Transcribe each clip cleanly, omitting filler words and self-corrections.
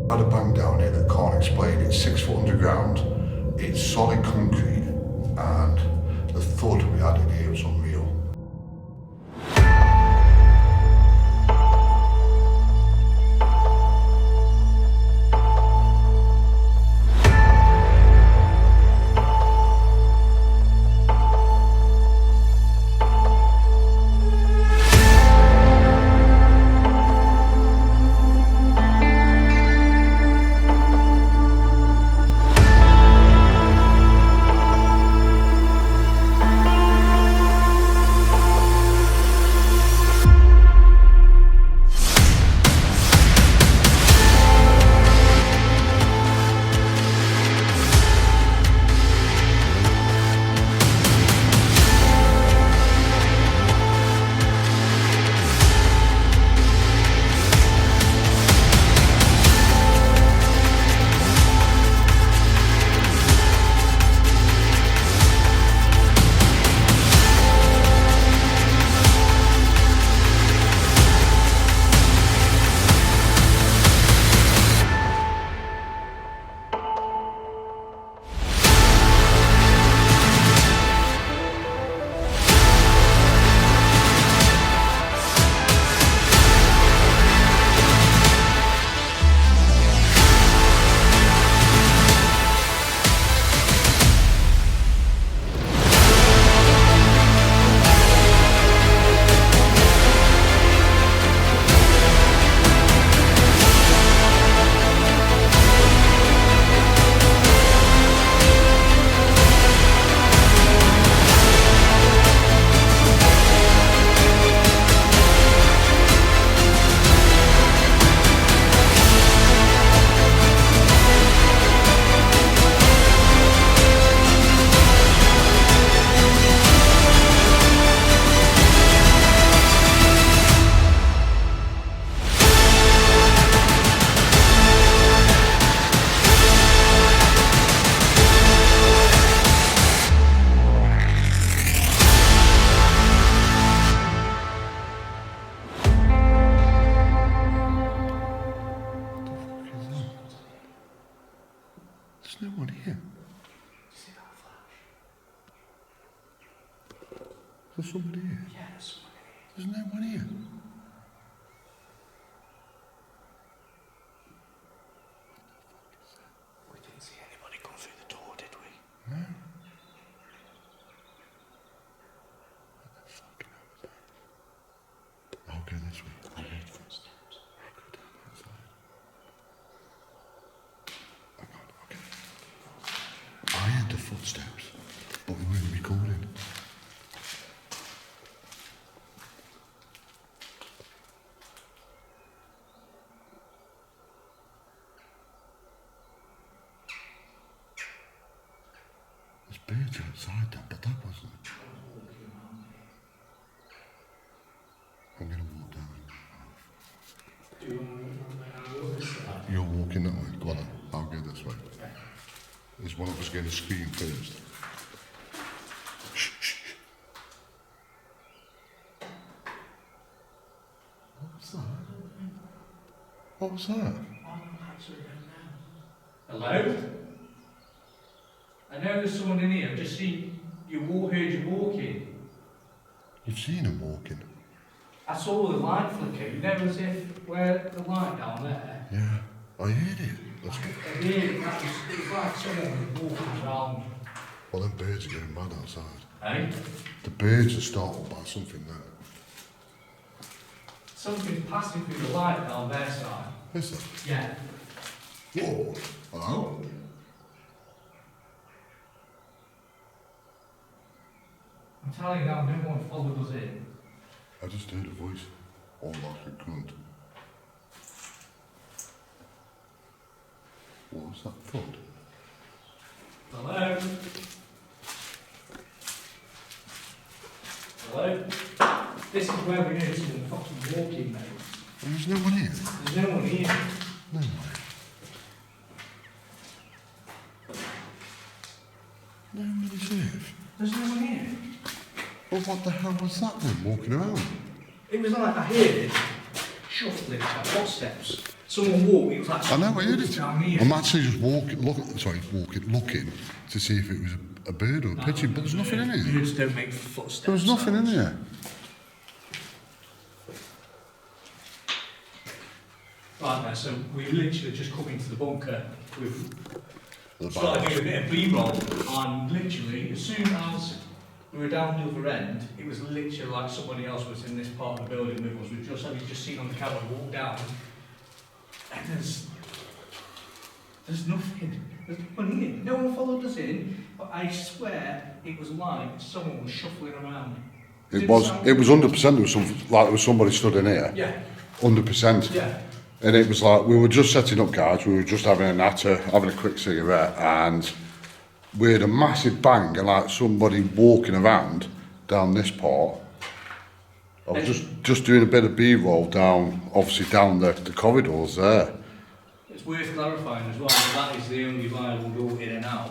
Had a bang down here that can't explain. It's 6 foot underground, it's solid concrete, and the thud we had in here was unreal. There's no one here. See that flash? There's somebody here. Yeah, there's someone in here. There's no one here. We didn't see anybody come through the door, did we? No. What the fuck was that? I'll go this way. I heard footsteps. I'll go down that side. Hang on, okay. I heard the footsteps, but we weren't recording. There's birds outside that, but that wasn't. I'm going to walk down. Do you want to walk this side? You're walking that way. Go on then. I'll go this way. Is one of us going to scream first? Shh, shh, shh. What was that? What was that? Hello? I know there's someone in here. I've just seen you heard you walking. You've seen him walking? I saw the light flicker. You know, as if where the light down there. Yeah, I heard it. Let's go. I really, it was like someone was walking around. Well, them birds are getting mad outside. Eh? The birds are startled by something there. Something's passing through the light down their side. Is it? Yeah. Whoa. Hello? I'm telling you now, no one followed us in. I just heard a voice. All like a grunt. What was that thud? Hello? Hello? This is where we know someone fucking walking, mate. And there's no one here? There's no one here. No way. No one is here. There's no one here. Well, what the hell was that then, walking around? It was like I heard shuffling, like footsteps. Someone walked, it was like I know, I heard it. down here. I'm actually just looking to see if it was a bird or a pigeon, but there's nothing in here. Birds don't make footsteps. There was nothing in sounds. here. Right there, so we literally just come into the bunker. We've The started barracks. doing a bit of B-roll, and literally, as soon as we were down the other end, it was literally like somebody else was in this part of the building with us. We've just seen on the camera walk down, and there's nothing. There's no one here. No one followed us in, but I swear it was like someone was shuffling around. It was 100%. There was somebody stood in here. Yeah. 100%. Yeah. And it was like, we were just setting up, guys, we were just having a natter, having a quick cigarette, and we had a massive bang, and like somebody walking around down this part. I was just doing a bit of B-roll down, obviously down the corridors there. It's worth clarifying as well that that is the only viable door in and out.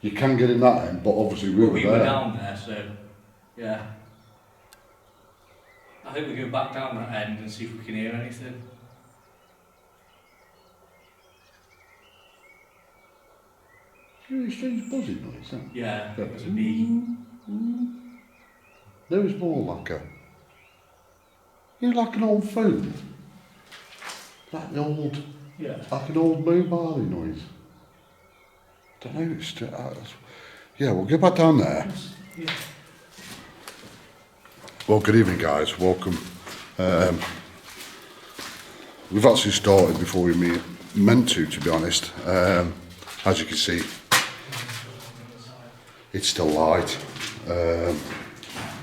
You can get in that end, but obviously we were there. down there, so yeah. I think we go back down that end and see if we can hear anything. Really strange buzzing noise, that. Yeah, it was a bee. There was more like a, like an old phone. Like an old, Yeah. like an old mobile noise. Don't know, it's just, yeah, we'll get back down there. Yeah. Well, good evening, guys. Welcome. We've actually started before we meant to be honest. As you can see, it's still light.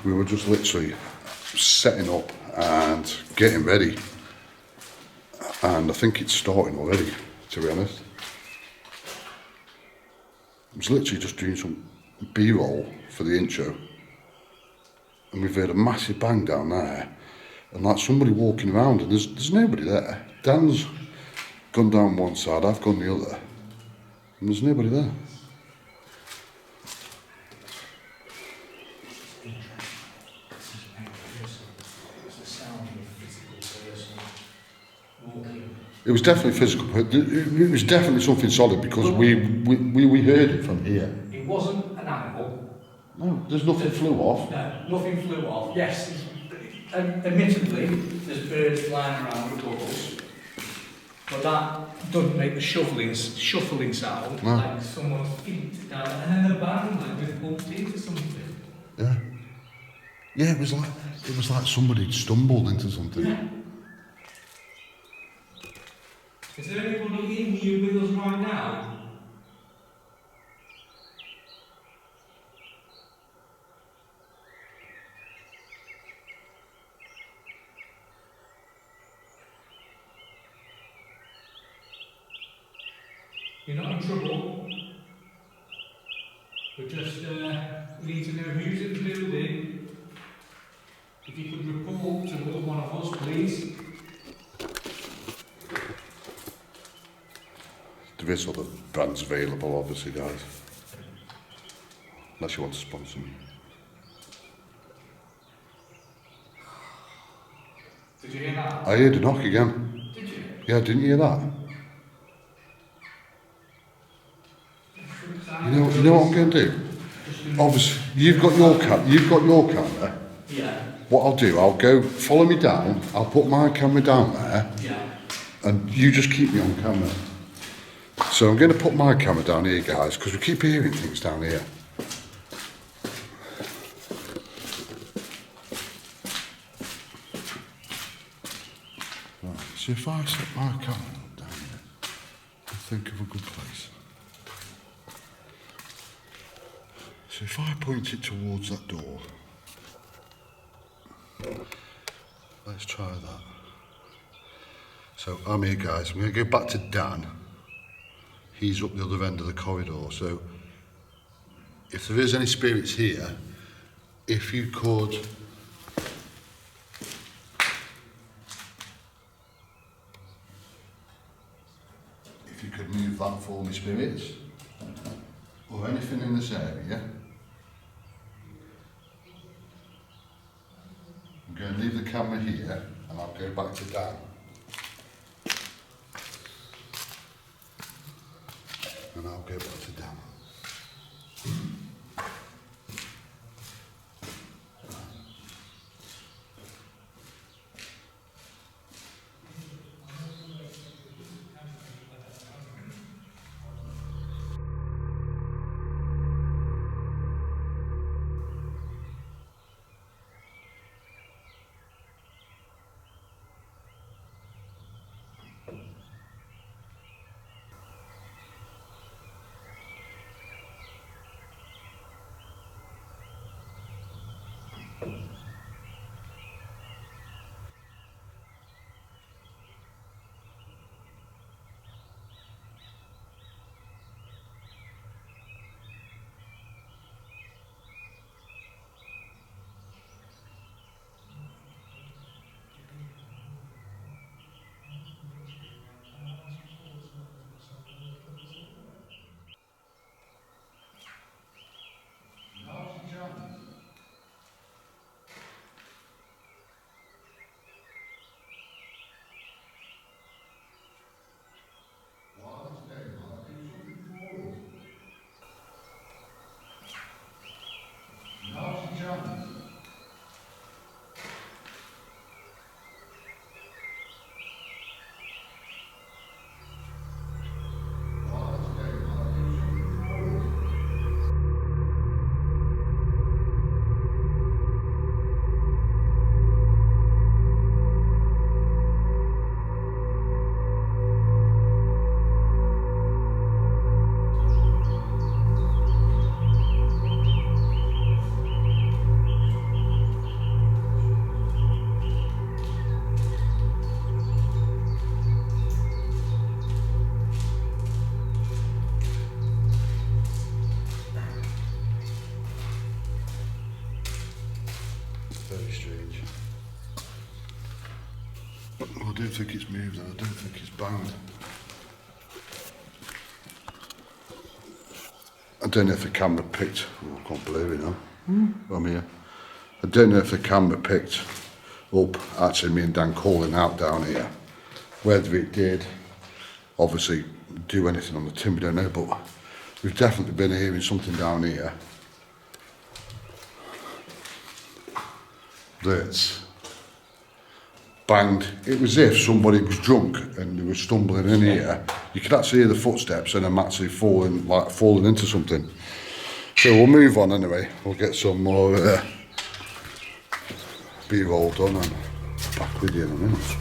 We were just literally setting up and getting ready, and I think it's starting already, to be honest. I was literally just doing some B-roll for the intro, and we've heard a massive bang down there, and like somebody walking around, and there's nobody there. Dan's gone down one side, I've gone the other, and there's nobody there. It was definitely physical, but it was definitely something solid, because we heard it from here. It wasn't an animal. No, there's nothing flew off. No, nothing flew off. Yes, admittedly, there's birds flying around above us, but that doesn't make the shuffling sound, No. like someone's feet down, and then the band like we've bumped into something. Yeah. Yeah, it was like somebody had stumbled into something. Yeah. Is there anybody in here with us right now? You're not in trouble. We just we need to know who's in the building. If you could report to one of us, please. There is other brands available, obviously, guys. Unless you want to sponsor me. Did you hear that? I heard a knock again. Did you? Yeah, didn't you hear that? You know what I'm going to do? Obviously, you've got your camera. Yeah. What I'll do, I'll go, follow me down, I'll put my camera down there, Yeah. and you just keep me on camera. So I'm going to put my camera down here, guys, because we keep hearing things down here. Right, so if I set my camera down here, I'll think of a good place. So if I point it towards that door, let's try that. So I'm here, guys. I'm going to go back to Dan. He's up the other end of the corridor. So if there is any spirits here, if you could move that for me, spirits, or anything in this area. I'm going to leave the camera here, and I'll go back to Dan. and I'll get back to Dan. Very strange. I don't think it's moved and I don't think it's banged. I don't know if the camera picked, oh, I can't believe it now. I'm here. I don't know if the camera picked up actually me and Dan calling out down here. Whether it did obviously do anything on the timber, don't know, but we've definitely been hearing something down here that's banged. It was as if somebody was drunk and they were stumbling in here. You could actually hear the footsteps and I'm actually falling into something. So we'll move on anyway. We'll get some more B-roll done and back with you in a minute.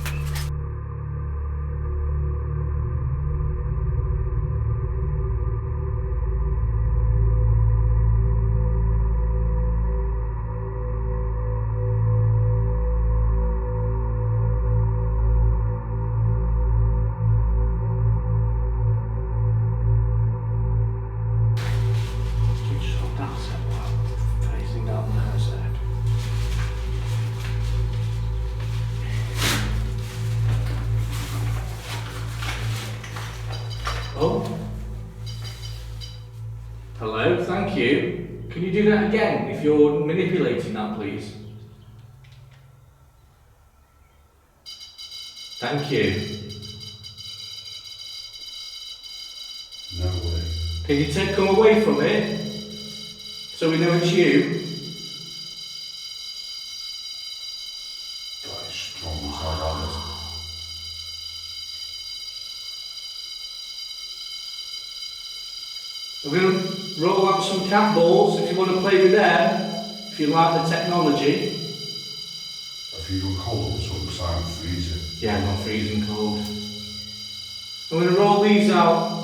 Oh. Hello, thank you. Can you do that again if you're manipulating that, please? Thank you. No way. Can you come away from it so we know it's you? That is strong as hell. We're going to roll out some cat balls if you want to play with them, if you like the technology. Have you gone cold or something? Because I'm freezing. Yeah, I'm not freezing cold. I'm going to roll these out.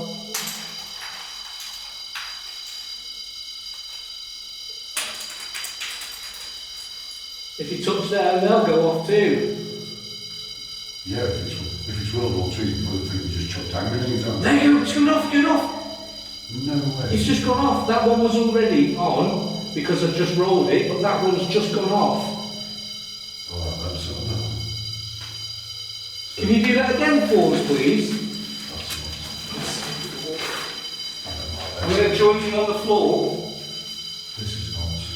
If you touch them, they'll go off too. Yeah, if it's World War II, you probably think we just chucked handgrenades on. There you go, it's gone off, gone off. No way. It's just gone off. That one was already on because I've just rolled it, but that one's just gone off. Oh, that's so no. Can you do that again for us, please? I'm going to join you on the floor. This is nuts.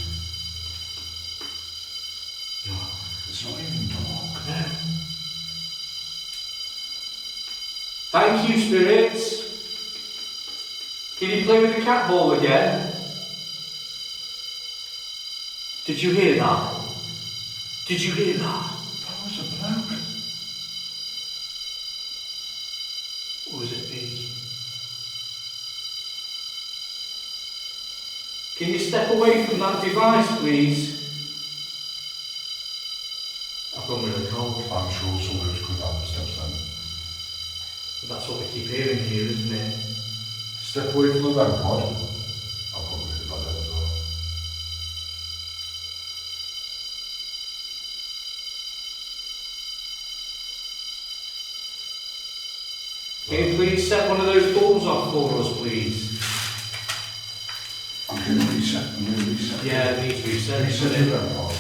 It's not even dark. No. Thank you, spirits. Can you play with the cat ball again? Did you hear that? Did you hear that? That was a bloke. Or was it me? Can you step away from that device, please? I've gone really cold. I'm sure somebody was coming down the steps then. But that's what we keep hearing here, isn't it? Step away from the vent pod. I've got really bad head as well. Can you please set one of those balls off for us, please? I'm going to reset. I'm going to reset. Yeah, it needs reset. Reset the vent pod.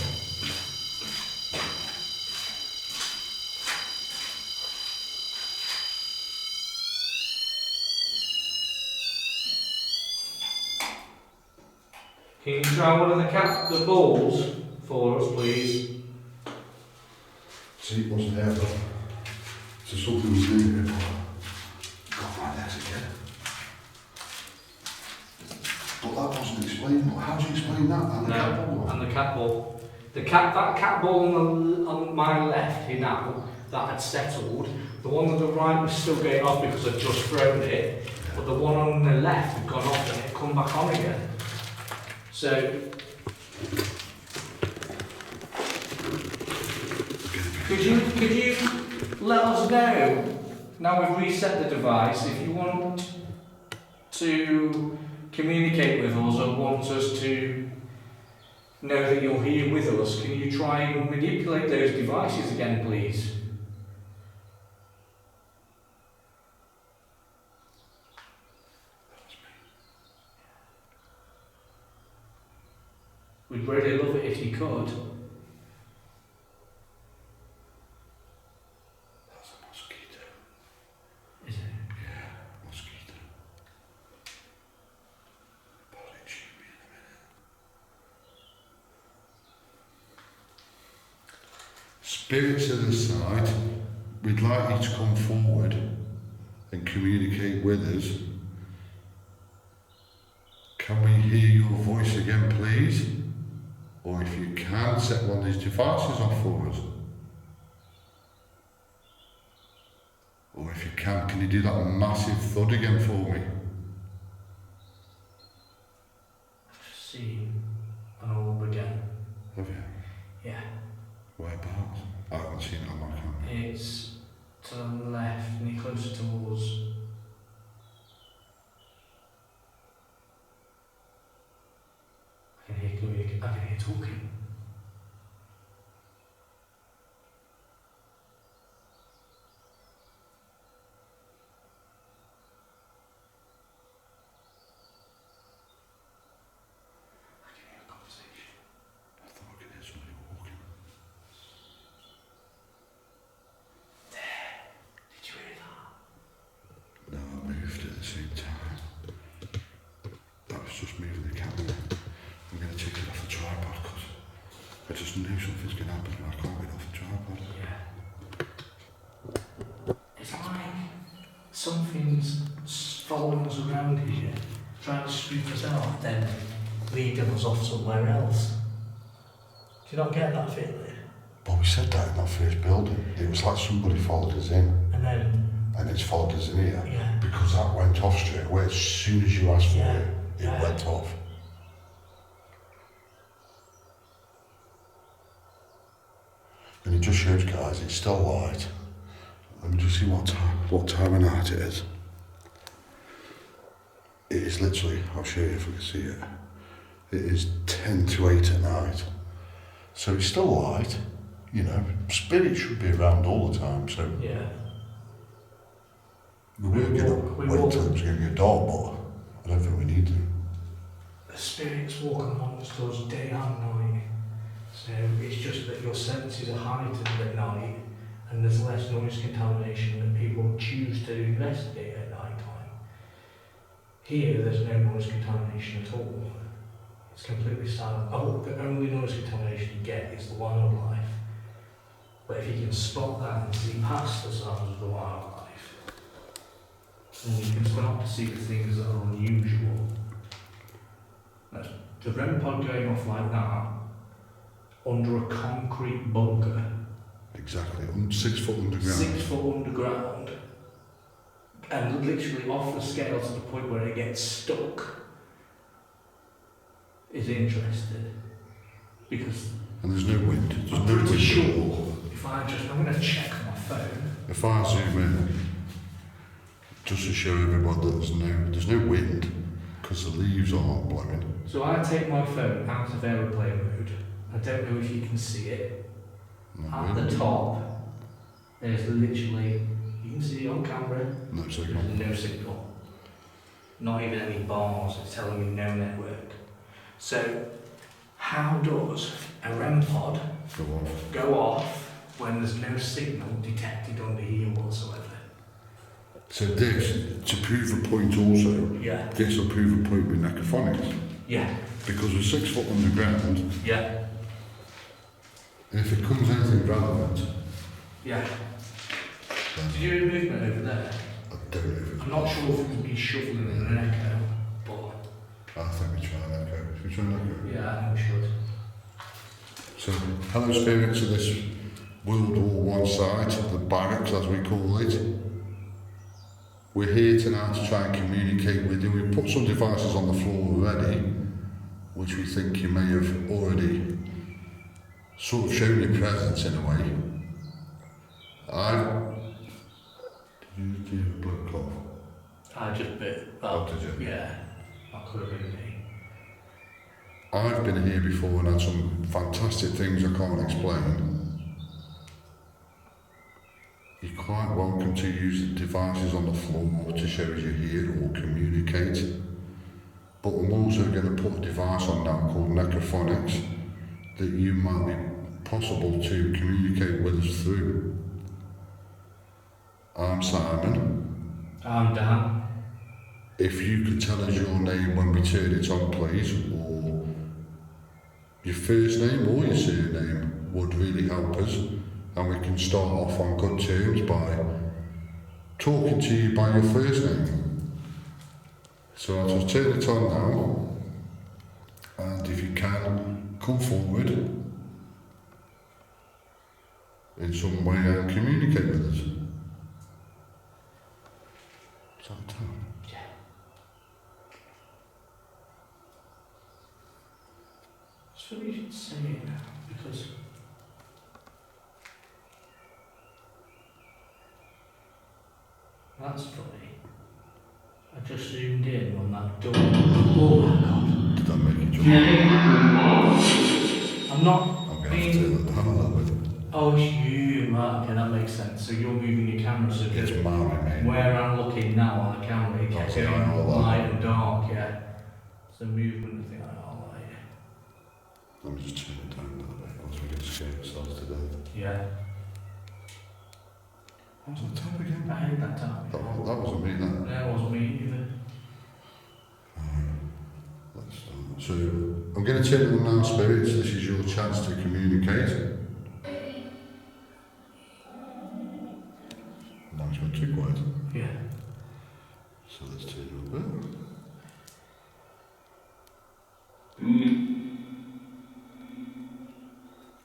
Can you try one of the balls for us, please? See, it wasn't there though. So something was doing it. Got my legs again. But that wasn't explainable. How do you explain that? And the cat ball? And the cat ball. That cat ball on my left here now, that had settled. The one on the right was still going off because I'd just thrown it. But the one on the left had gone off and it had come back on again. So, could you let us know, now we've reset the device, if you want to communicate with us or want us to know that you're here with us, can you try and manipulate those devices again, please? We'd really love it if you could. That's a mosquito. Is it? Yeah, mosquito. Probably shoot me in a minute. Spirits of the side, we'd like you to come forward and communicate with us. Can we hear your voice again, please? Or if you can, set one of these devices off for us. Or if you can you do that massive thud again for me? I've seen an orb again. Have you? Yeah. Whereabouts? I haven't seen it on my camera. It's to the left, near closer towards. I can hear talking. I can hear a conversation. I thought I could hear somebody walking. There. Did you hear that? No, I moved at the same time. That was just moving the camera. I'm going to take it off the tripod because I just knew something's going to happen and I can't get off the tripod. Yeah. It's like something's following us around here, trying to spook us out, then leading us off somewhere else. Do you not get that feeling? But we said that in that first building. It was like somebody followed us in And it's followed us in here. yeah. Because that went off straight away. As soon as you asked for Yeah. it went off. And it just shows, guys, it's still light. Let me just see what time of night it is. It is literally, I'll show you if we can see it. It is 10 to 8 at night. So it's still light, you know. Spirits should be around all the time, so Yeah. we were going to wait until it was going to get dark, but I don't think we need to. The spirits walk amongst us day and night. So it's just that your senses are heightened at night and there's less noise contamination that people choose to investigate at night time. Here there's no noise contamination at all. It's completely silent. Oh, the only noise contamination you get is the wildlife. But if you can spot that and see past the sounds of the wildlife, and you can start to see the things that are unusual. That's the REM pod going off like that under a concrete bunker, Exactly. 6 foot underground. 6 foot underground, and literally off the scale to the point where it gets stuck, is interested. Because And there's no wind. There's I'm no pretty wind sure at all. I'm going to check my phone. If I zoom in, just to show everybody that there's no wind, because the leaves aren't blowing. So I take my phone out of aeroplane mode. I don't know if you can see it. No At wind. the top, there's literally, you can see it on camera, No signal. there's no signal. Not even any bars, it's telling me no network. So, how does a REM pod Go off. go off when there's no signal detected under here whatsoever? So this, to prove a point also, Yeah, this will prove a point with necrophonics. yeah, Because we're 6 foot underground, yeah, and if it comes anything relevant, yeah. then Did you hear movement over there? I don't know if it's... I'm not sure if it was me shuffling in an echo, but I think we try and echo. Should we try and echo? yeah, I think we should. So, hello spirits of this World War I site, the barracks as we call it. We're here tonight to try and communicate with you. We've put some devices on the floor already, which we think you may have already sort of shown your presence in a way. Did you have a blood cough? I just bit. Oh, did you? Yeah, that could have been me. I've been here before and had some fantastic things I can't explain. You're quite welcome to use the devices on the floor to show us you're here or communicate. But I'm also going to put a device on now called necrophonics that you might be possible to communicate with us through. I'm Simon. I'm Dan. If you could tell us your name when we turn it on, please, or your first name or your surname would really help us, and we can start off on good terms by talking to you by your first name. So I'll just turn it on now, and if you can, come forward in some way and communicate with us. Is that time? Yeah. It's funny you should say it now, because that's funny. I just zoomed in on that door. Oh my god. Did that make you jump? I'm not I'm going to have to turn that down a little bit. Oh, it's you, right, okay, that makes sense. So you're moving your camera so It's that marring me. where I'm looking now on the camera, it gets Okay, I know going that. light and dark, yeah. It's the movement thing, I don't like. Let me just turn it down a little bit once we get scared starts to death. Yeah. What was that tap again? I hate that time. That wasn't me, that. No, it wasn't me either. Let's start. So, I'm going to turn it on now, spirits. This is your chance to communicate. Now it's got too quiet. Yeah. So let's turn it up a bit.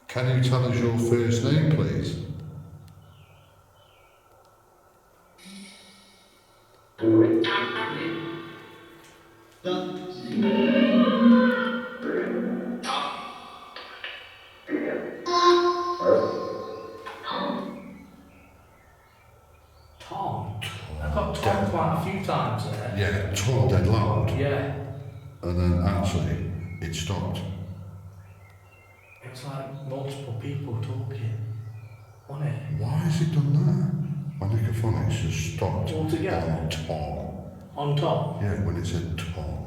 Can you tell us your first name, please? Tom. I've got Tom quite a few times there. Yeah, Tom dead loud. Yeah. And then actually, it stopped. It was like multiple people talking. Wasn't it? Why has it done that? My necrophonics just stopped Altogether? on Tom. On Tom? Yeah, when it said Tom.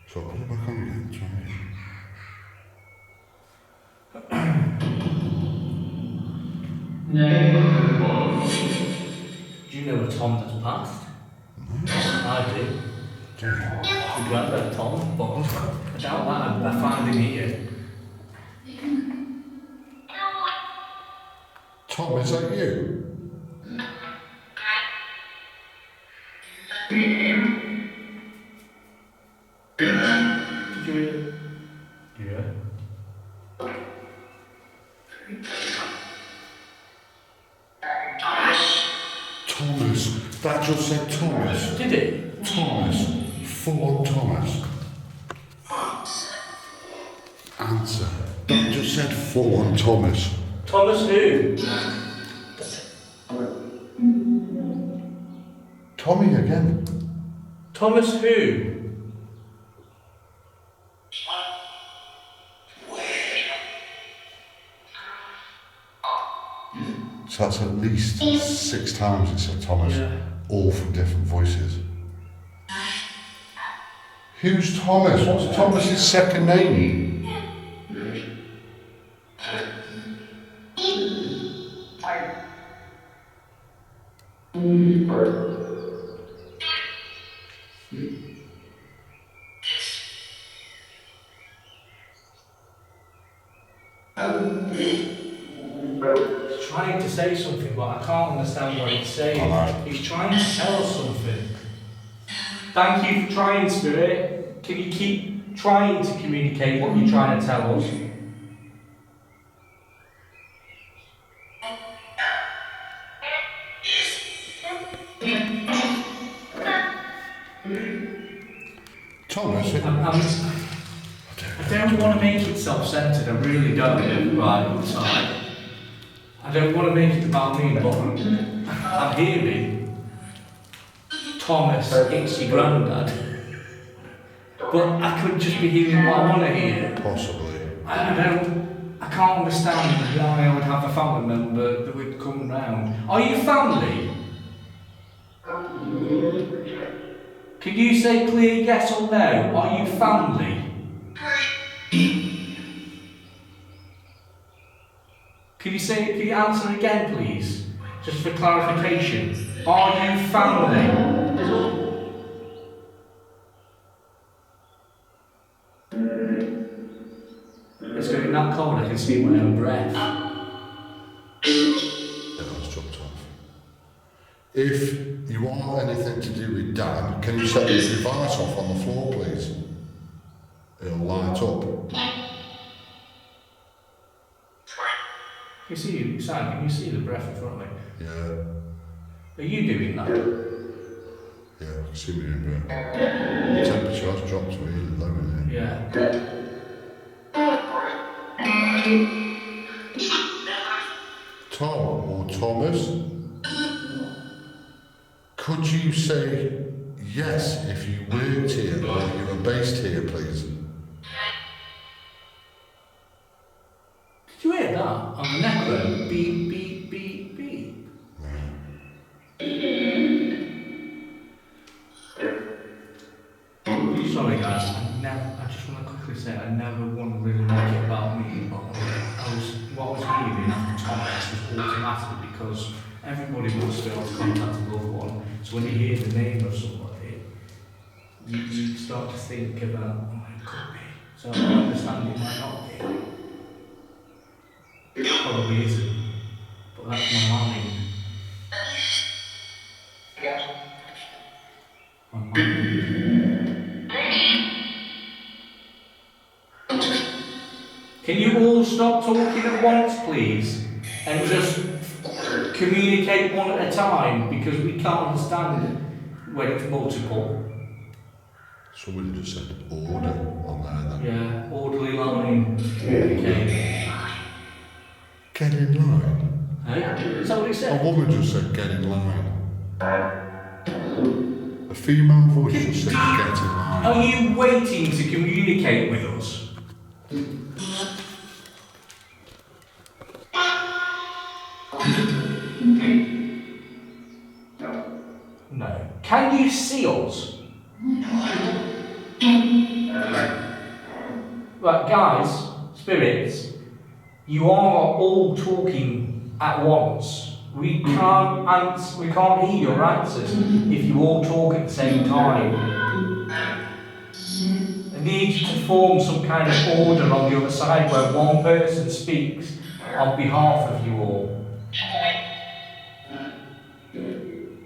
So I'll put it back on again, try again. Do you know a Tom that's passed? No. I do. We'd rather Tom, but I doubt that. I find him here. Tom, is that you? Did you hear? Yeah. Thomas. That just said Thomas. Did it? Thomas. Full on Thomas. Answer. That just said full on Thomas. Thomas who? Tommy again. Thomas who? So that's at least 6 times it said Thomas, Yeah. all from different voices. Who's Thomas? What's Thomas's second name? He's trying to say something, but I can't understand what he's saying. I know. He's trying to tell us something. Thank you for trying, Spirit. Can you keep trying to communicate what you're trying to tell us? Thomas? I don't want to make it self-centered, I really don't. Right, sorry. I don't want to make it about me, but I'm hearing Thomas, it's your granddad. But I could just be hearing what I want to hear. Possibly. I can't understand why I would have a family member that would come round. Are you family? Can you say clear yes or no? Are you family? Can you answer again, please? Just for clarification. Are you family? It's getting that cold, I can see my own breath. That's dropped off. If you want anything to do with Dan, can you set the device off on the floor, please? It'll light up. Can you see, Sam, can you see the breath in front of me? Yeah. Are you doing that? Yeah, I can see me in there. The temperature has dropped really low in here. Yeah. Tom or Thomas, could you say yes if you worked here or you were based here, please? Did you hear that? On the necro, beep, beep, beep, beep. Sorry guys, I just want to quickly say I never want to really make it about me, but what I was hearing after Thomas was automatic because everybody wants to be able to contact a loved one. So when you hear the name of somebody, you start to think about, oh, it could be. So I understand it might not be. It probably isn't, but that's my mind. My mind. Can you all stop talking at once, please? And just communicate one at a time, because we can't understand when it's multiple. Somebody just said order on there then. Yeah, orderly line, communicate. Get in line. Hey? Is that what he A said? woman just said get in line. A female voice just said get in line. Are you waiting to communicate with us? No. Can you see us? Right, guys, spirits, you are all talking at once. We can't hear your answers if you all talk at the same time. I need you to form some kind of order on the other side where one person speaks on behalf of you all.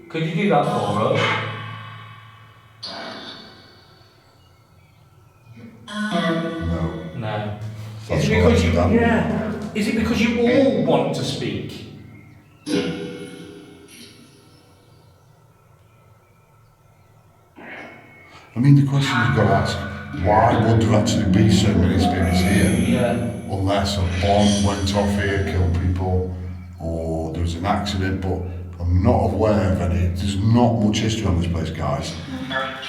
Could you do that for us? Dan. Yeah. Is it because you all want to speak? I mean, the question you've got to ask, why would there actually be so many spirits here? Yeah. Unless a bomb went off here, killed people, or there was an accident, but I'm not aware of any. There's not much history on this place, guys.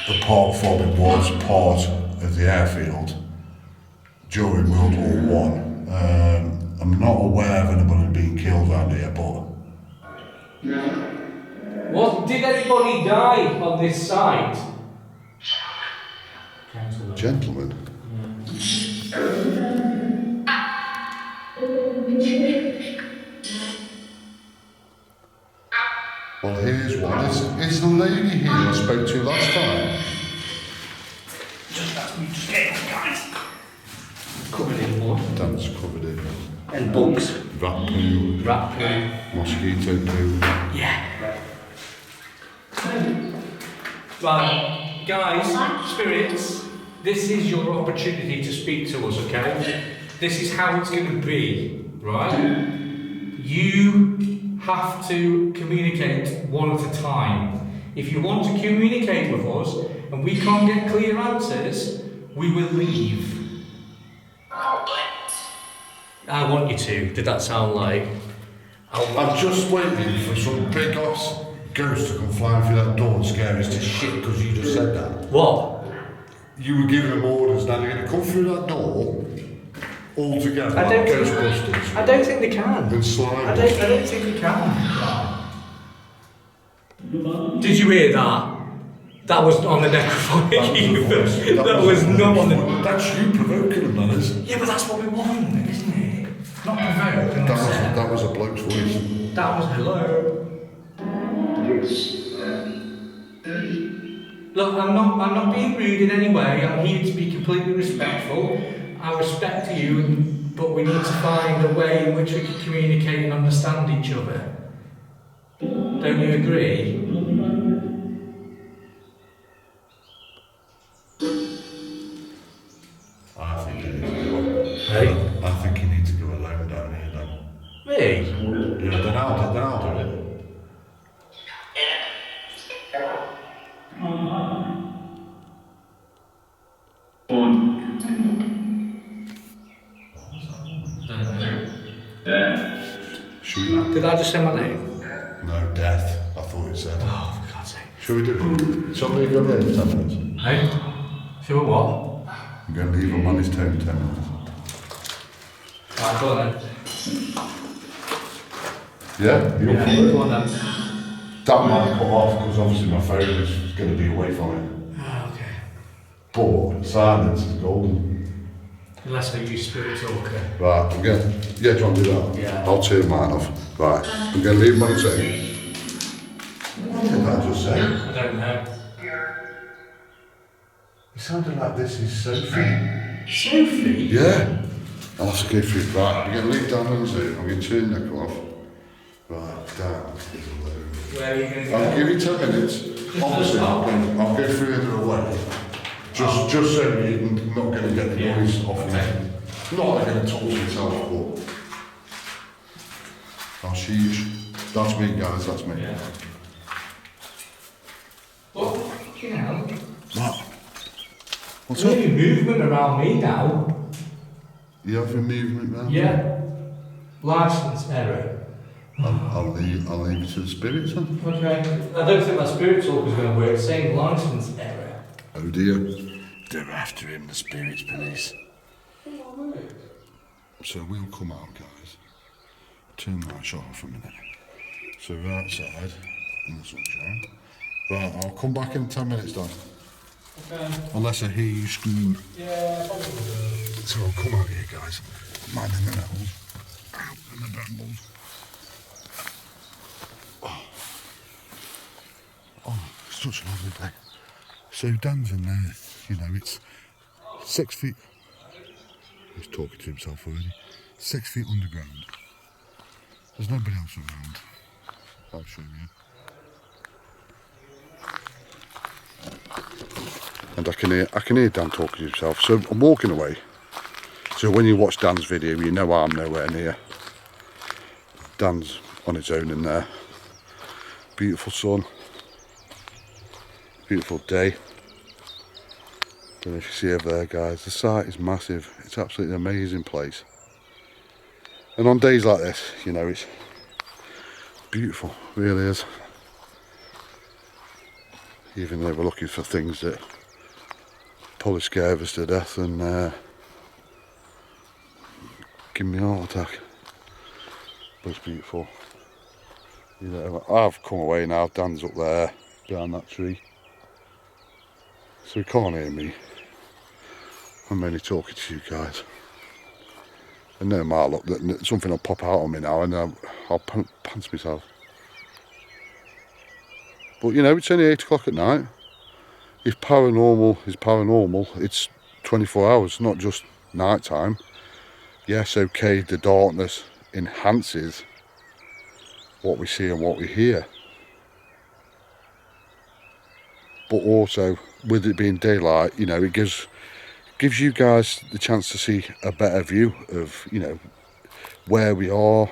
Apart from it was part of the airfield during World War One. I'm not aware of anybody being killed around here, but Did anybody die on this site? gentlemen. Well, here's one. It's the lady here I spoke to last time. Just get it, guys. Covered in mud. Dan's covered in And bugs. rat poo, Rat poo. mosquito poo. Yeah. Right, guys, spirits, this is your opportunity to speak to us, okay? This is how it's going to be, right? You have to communicate one at a time. If you want to communicate with us and we can't get clear answers, we will leave. I want you to. Did that sound like? I'm just waiting for some big ass ghost to come flying through that door and scare us to shit because you just said that. What? You were giving them orders, now they're going to come through that door all together I like don't think- Ghostbusters I don't think they can. and slime. I don't think they can. Did you hear that? That was on the necrophonic either. That was not on the... That's you provoking them, that is. Yeah, but that's what we want, isn't it? Not provoke. That was a bloke's voice. That was hello. Look, I'm not being rude in any way. I'm here to be completely respectful. I respect you, but we need to find a way in which we can communicate and understand each other. Don't you agree? I think you need to go. Hey? I think you need to go alone down here then. Me? Yeah, then I'll do it. Should Did I just say my name? we? No, death. I thought it said. Oh, for God's sake. Should we do it? Somebody go there for 10 minutes. Hey? Should we what? I'm going to leave him on his toe in 10 minutes. Right, go on then. Yeah? You up for it? Go on then. That might put off because obviously my phone is going to be away from it. Oh, okay. But silence is golden. Unless I use Spirit Talker. Right, I'm going to... Yeah, do you want to do that? Yeah. I'll turn mine off. Right, I'm going to leave him on his toe. What did that just say? I don't know. It sounded like this is Sophie. Sophie? Yeah. I'll have to go through it. Right, I'm going to leave Dan on his toe. I'm going to turn the neck off. Right, Dan is alone. Where are you going to go? I'll give you 10 minutes. Obviously, I'll go further away. Just so you're not going to get the noise off me. Not like going to talk to yourself, but... I'll see you. That's me, guys, that's me. Yeah. What? You know, What? What's there's up? any movement around me now. You have a movement now? Yeah. License error. I'll leave you to the spirits then. Okay. I don't think that Spirit Talker is going to work. Saying license error. Oh dear. They're after him, the spirits police. So we'll come out, guys. Turn that shot off for a minute. So we're outside in the sunshine. Right, I'll come back in 10 minutes, Dan. Okay. Unless I hear you scream. Yeah, probably. So I'll come out here, guys. Man in the nettles. Out in the brambles. Oh, such a lovely day. So Dan's in there, you know, it's 6 feet. He's talking to himself already. 6 feet underground. There's nobody else around. I'll show you. And I can hear Dan talking to himself. So I'm walking away. So when you watch Dan's video, you know I'm nowhere near. Dan's on his own in there. Beautiful sun. Beautiful day. Don't know if you see over there, guys. The site is massive. It's absolutely an amazing place. And on days like this, you know, it's beautiful. It really is. Even though we're looking for things that probably scare us to death and give me a heart attack. But it's beautiful. You know, I've come away now. Dan's up there behind that tree, so he can't hear me. I'm only talking to you guys. And no matter, look, something will pop out on me now and I'll pants myself. But you know, it's only 8 o'clock at night. If paranormal is paranormal, it's 24 hours, not just night time. Yes, okay, the darkness enhances what we see and what we hear. But also, with it being daylight, you know, it gives you guys the chance to see a better view of, you know, where we are,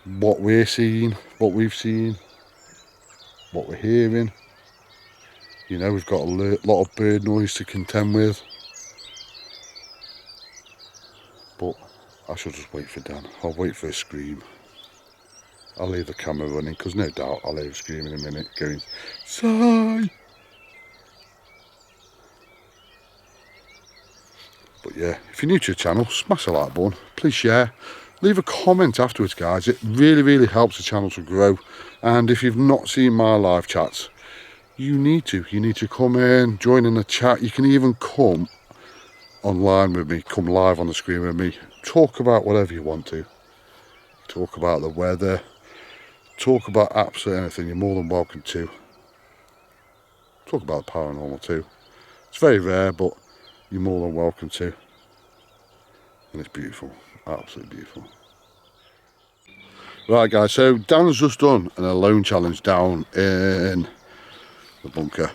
what we're seeing, what we've seen, what we're hearing. You know, we've got a lot of bird noise to contend with. But I shall just wait for Dan. I'll wait for a scream. I'll leave the camera running, because no doubt I'll hear a scream in a minute going, "Sigh!" But yeah, if you're new to the channel, smash the like button, please share, leave a comment afterwards, guys. It really helps the channel to grow. And if you've not seen my live chats, you need to come in, join in the chat. You can even come online with me, come live on the screen with me, talk about whatever you want to. Talk about the weather, talk about absolutely anything. You're more than welcome to. Talk about the paranormal too. It's very rare, but you're more than welcome to. And it's beautiful, absolutely beautiful. Right guys, so Dan's just done an alone challenge down in the bunker.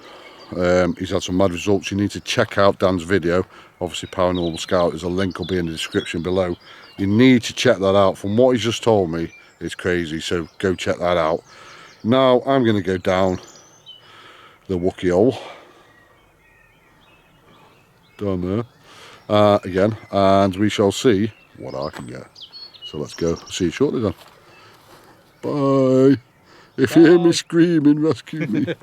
He's had some mad results. You need to check out Dan's video. Obviously Paranormal Scout, there's a link will be in the description below. You need to check that out. From what he's just told me, it's crazy, so go check that out. Now I'm going to go down the Wookiee hole down there again, and we shall see what I can get. So let's go. See you shortly then. Bye. If you hear me screaming, rescue me.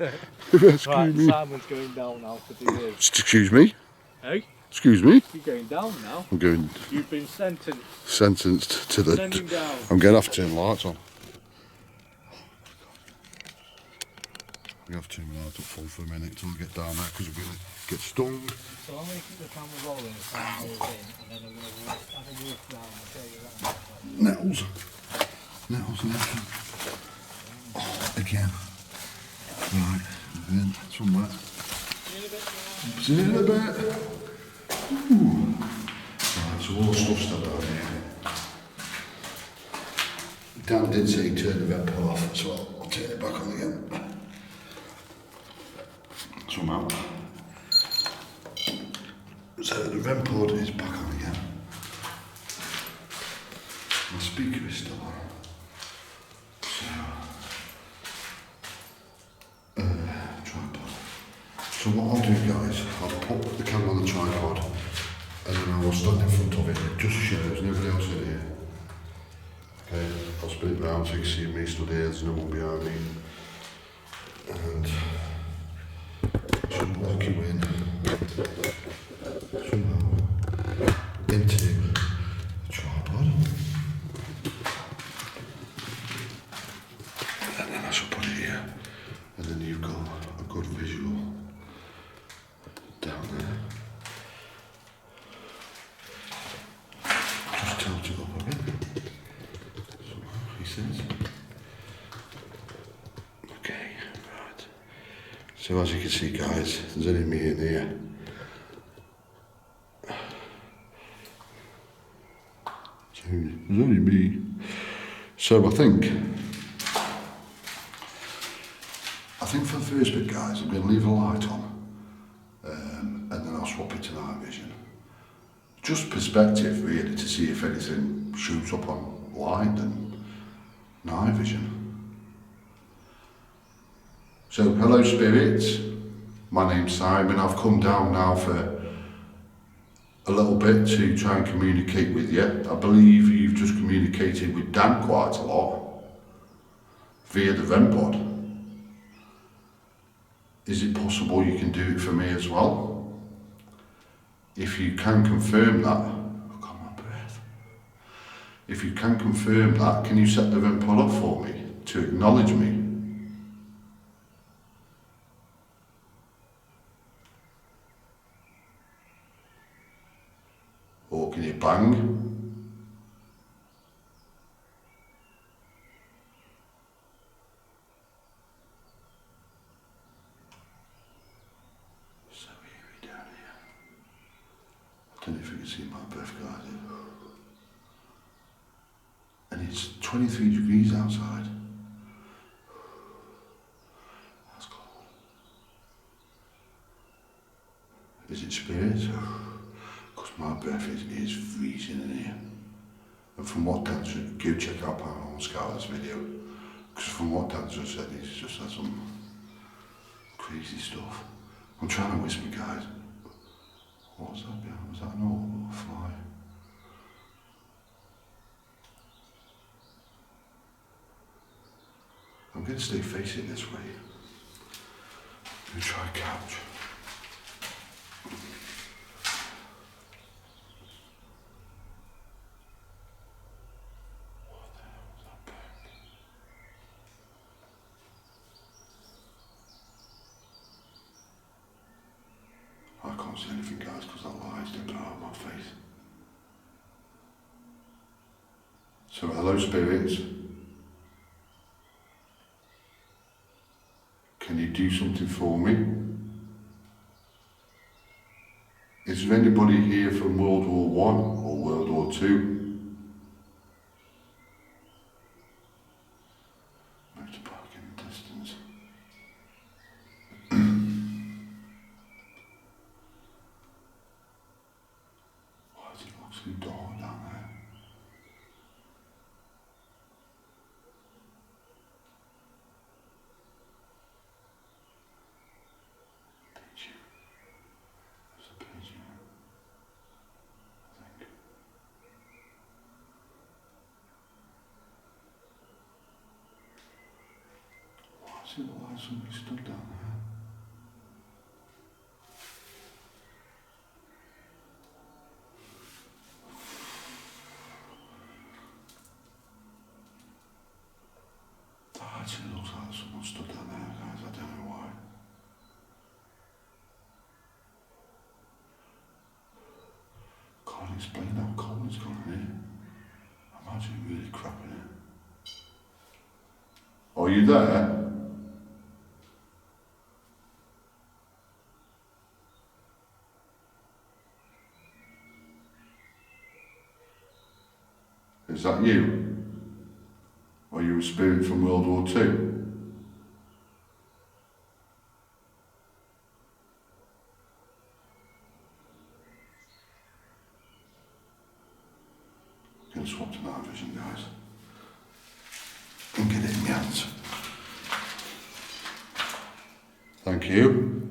Rescue me. Simon's going down now to do this. Excuse me? Hey? Excuse me? You're going down now. I'm going... You've been sentenced. Sentenced to the... Sending down. I'm going to have to turn the lights on. I'm going to have to turn the lights up full for a minute until we get down there, because we're going to get stung. So I'm going to keep the camera rolling and Simon moves in, and then I'm going to have a walk down and show you that. Nettles. Nettles and everything. Oh, again. Right, then somewhere. See you in a bit. Ooh. Right, so all the stuff's still down here. Dan did say he turned the vent put off, so I'll turn it back on again. Somehow. So the vent pod is back on again. My speaker is still on. So, tripod. So what I'll do, guys, I'll put the camera on the tripod and then I will stand in front of it just to show there's nobody else in here. Okay, I'll spin it round so you can see me stood here, there's no one behind me. And should work you in somehow into the tripod. And then I shall put it here. And then you've got a good visual down there. Just tilt it up a bit. Somehow, he says. Okay, right. So as you can see, guys, there's only me in here. So there's only me. So I think for the first bit, guys, I'm going to leave the light on, and then I'll swap it to night vision, just perspective really to see if anything shoots up on light and night vision. So, hello spirits, my name's Simon. I've come down now for a little bit to try and communicate with you. I believe you've just communicated with Dan quite a lot via the REM pod. Is it possible you can do it for me as well? If you can confirm that, I've got my breath. If you can confirm that, can you set the REM pod up for me to acknowledge me? Or can you bang? So eerie down here. I don't know if you can see my breath, guys. And it's 23 degrees outside. That's cold. Is it spirit? Because my breath is freezing in here. And from what Dan said, go check out Paranormal Scariest video. Because from what Dan just said, he's just had some crazy stuff. I'm trying to whisper, guys. What was that behind? Was that an orb or a fly? I'm going to stay facing this way. I'm going to try a couch. What the hell was that bang? I can't see anything, guys, because that light's dipping out of my face. So, hello spirits. Can you do something for me? Is there anybody here from World War I or World War II? Motorbike in the distance. Why does it look so dark down there? Pigeon. There's a pigeon, I think. Why does it look like somebody stood down there? That actually looks like someone stood down there, guys. I don't know why. Can't explain how cold it's gone in here. I'm actually really crapping it. Are you there? Is that you? Are you a spirit from World War II? I'm going to swap to night vision, guys. And get it in my hands. Thank you.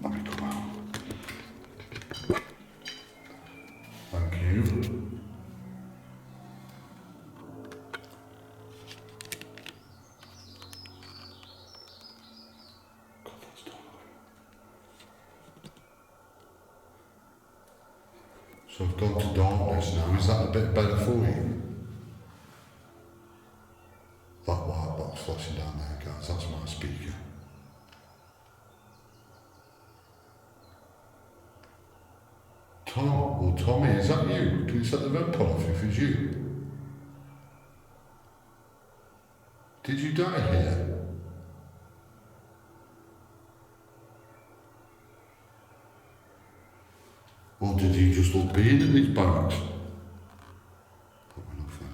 Let me come out. Thank you. God, that's dark. So I've gone to darkness now. Is that a bit better for you? That white box flashing down there, guys, that's my speaker. Tommy, is that you? Can you set the REM pod off if it's you? Did you die here? Or did you just love being in these barracks? Probably nothing.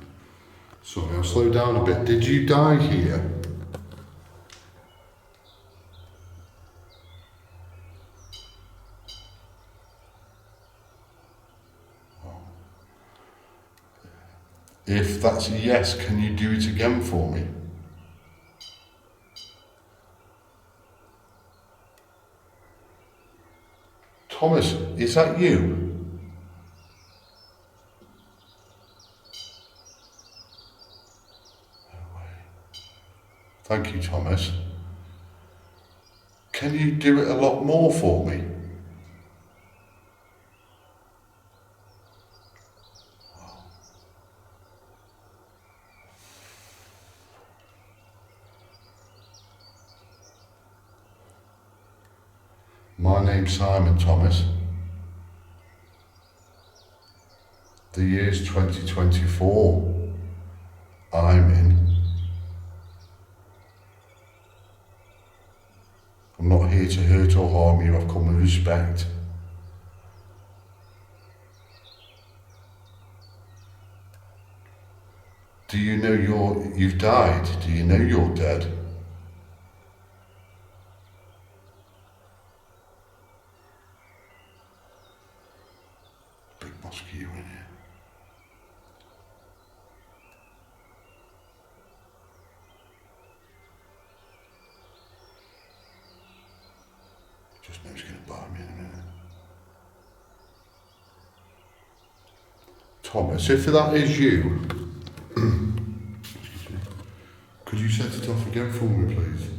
Sorry, I'll slow down a bit. Did you die here? If that's a yes, can you do it again for me? Thomas, is that you? No way. Thank you, Thomas. Can you do it a lot more for me? My name's Simon, Thomas. The year's 2024. I'm in. I'm not here to hurt or harm you, I've come with respect. Do you know you've died? Do you know you're dead? Big mosquito in here. Just know he's going to bite me in a minute. Thomas, if that is you, excuse me, could you set it off again for me, please?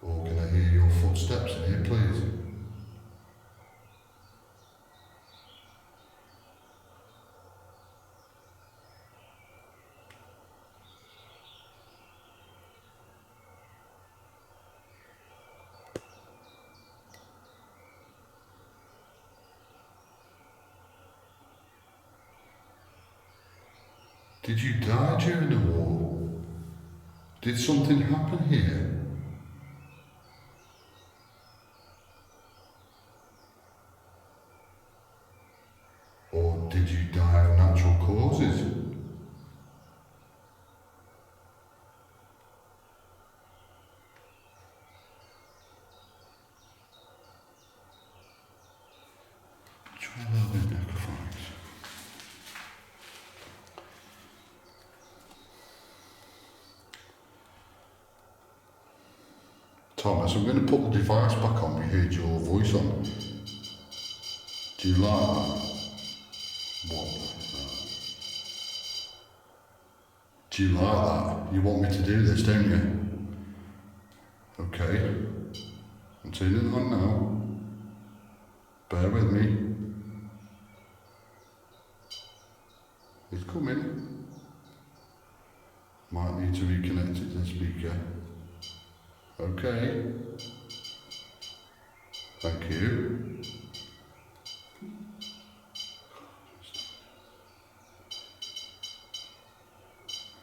Or can I hear your footsteps in here, please? Did you die during the war? Did something happen here? Or did you die of natural causes? Try a little bit of necrophiles. Thomas, I'm going to put the device back on we heard your voice on. Do you like that? What the hell? Do you like that? You want me to do this, don't you? Okay. I'm turning it on now. Bear with me. It's coming. Might need to reconnect it to the speaker. Okay. Thank you.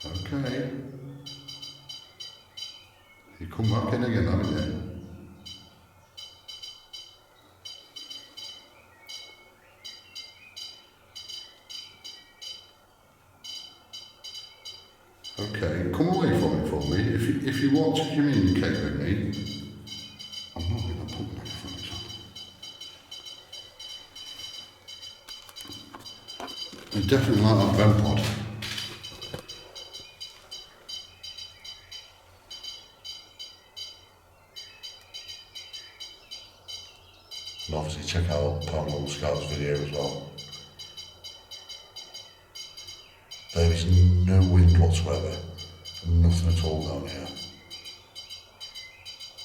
Okay. You come back in again, haven't you? Okay, come away from it for me. If you want to communicate with me, I'm not going to put microphones on. I definitely like that REM pod. And obviously check out Paranormal Scout's video as well. There is no wind whatsoever, nothing at all down here.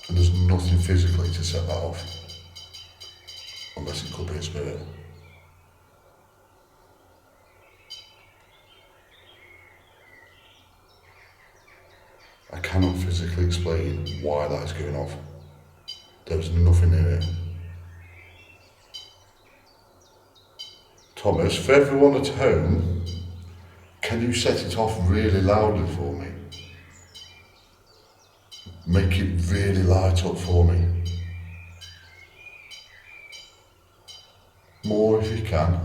And there's nothing physically to set that off, unless it could be a spirit. I cannot physically explain why that is going off. There was nothing in it. Thomas, for everyone at home, can you set it off really loudly for me? Make it really light up for me. More if you can.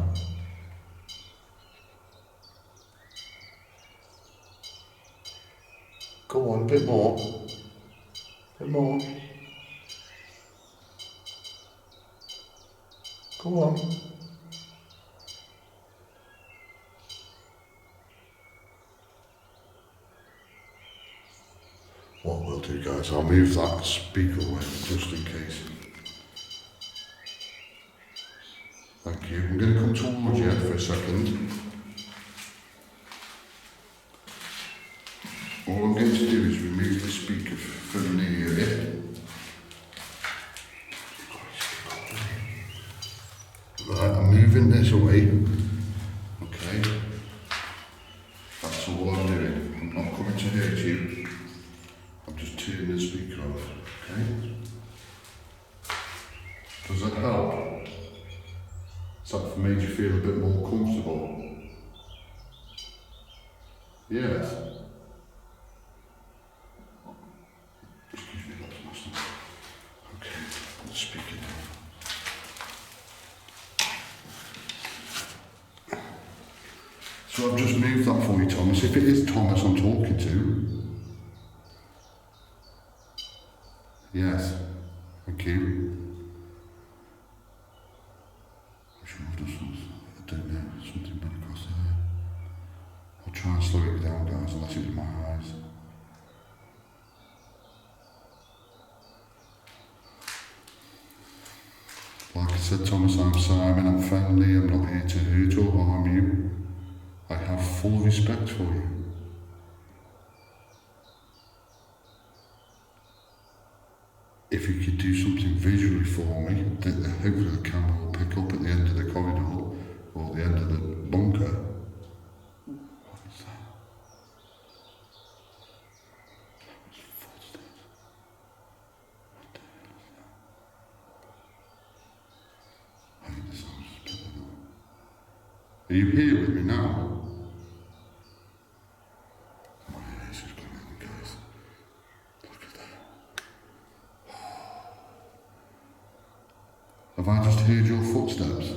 Go on, a bit more. A bit more. Come on. What we'll do, guys, I'll move that speaker away just in case. Thank you. I'm going to come towards you for a second. All I'm going to do is remove the speaker from near it. Right, I'm moving this away. Okay. That's all I'm doing. I'm not coming to hurt you. I'm just turning the speaker off. Okay. Does that help? Has that made you feel a bit more comfortable? Yes. Excuse me, that's my stomach. Okay, let's speak it down. So I've just moved that for you, Thomas. If it is Thomas I'm talking to. Yes. Thank you. I'm sure I've done something. I don't know. Something went across there. I'll try and slow it down, guys, unless it's my eyes. Like I said, Thomas, I'm Simon, I'm friendly, I'm not here to hurt or harm you. I have full respect for you. If you could do something visually for me, that hopefully the camera will pick up at the end of the corridor or the end of the bunker. What is that? That was footsteps. What the hell is that? I think the sound's spilling up. Are you here with me now? My eyes is going on, guys. Look at that. Have I just heard your footsteps?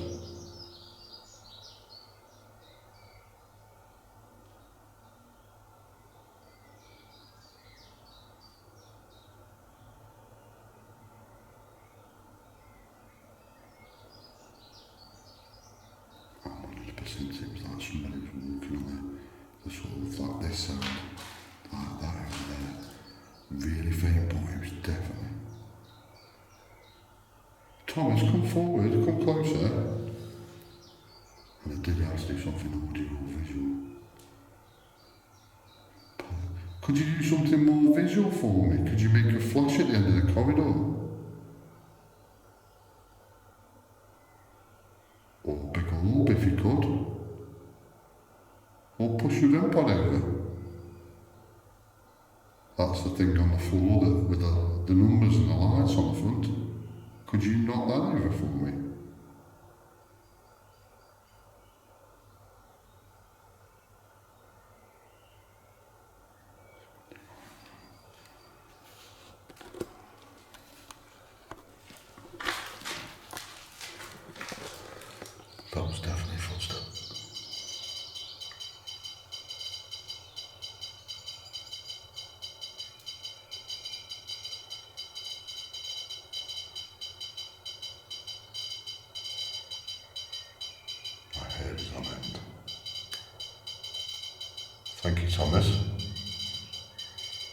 I'm 100% it was like somebody was walking on the sort of like this sound, like that over there. Really faint, but it was definitely. Thomas, come forward, come closer. And I did have to do something audio or visual. Could you do something more visual for me? Could you make a flash at the end of the corridor? Or a big orb if you could. Or push your REM pod over. That's the thing on the floor that, with the numbers and the lights on the front. Could you knock that over for me? That was definitely a footstep. My hair is on end. Thank you, Thomas.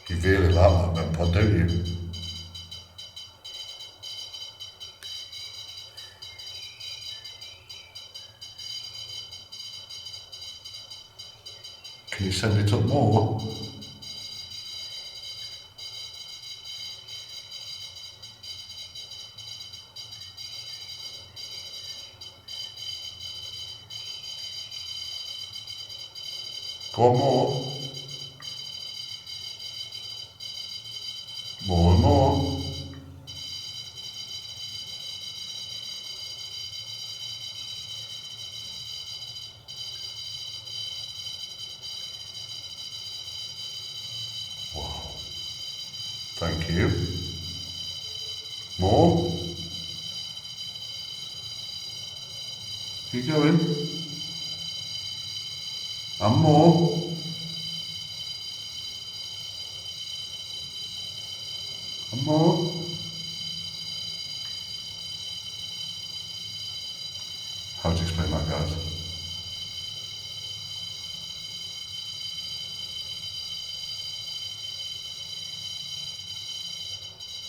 You really like that pod, don't you? Can you send it up more? Go on, more. More and more. Wow. Thank you. More. Keep going. And more. And more. How do you explain that, guys?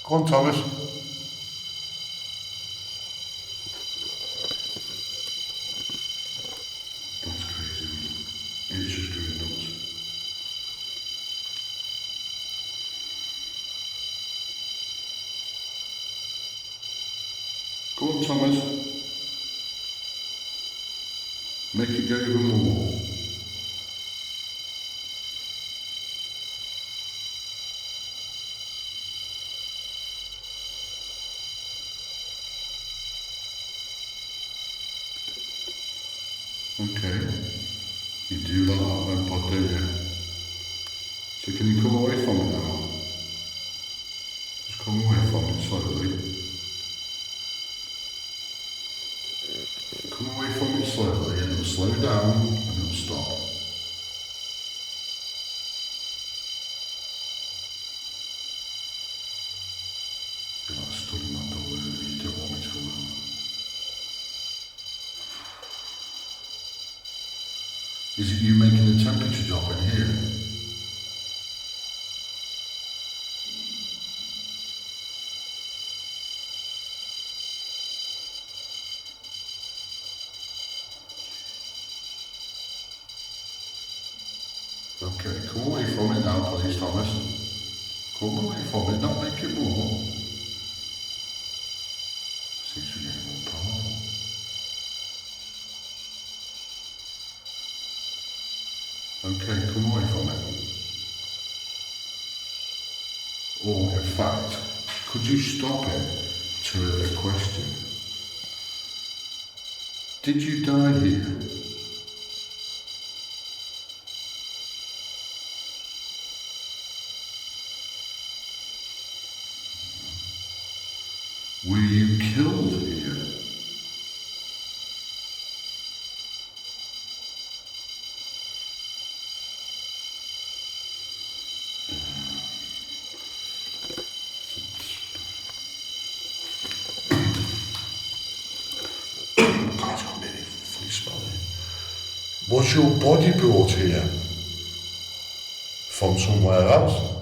Go on, Thomas. That's crazy. It's just doing nuts. Go on, Thomas. Make it go even more. Okay. You do like that then, Pod, don't you? So can you come away from it now? Just come away from it slowly. Come away from it slowly and it'll slow down and it'll stop. You're like stood in that door and you don't want me to come out. Is it you making the temperature drop in here? Okay, come away from it now, please, Thomas. Come away from it, not make it more. Seems to be getting more powerful. Okay, come away from it. Or, in fact, could you stop it to a question? Did you die here? Were you killed here? That's got really funny smelling. Was your body brought here from somewhere else?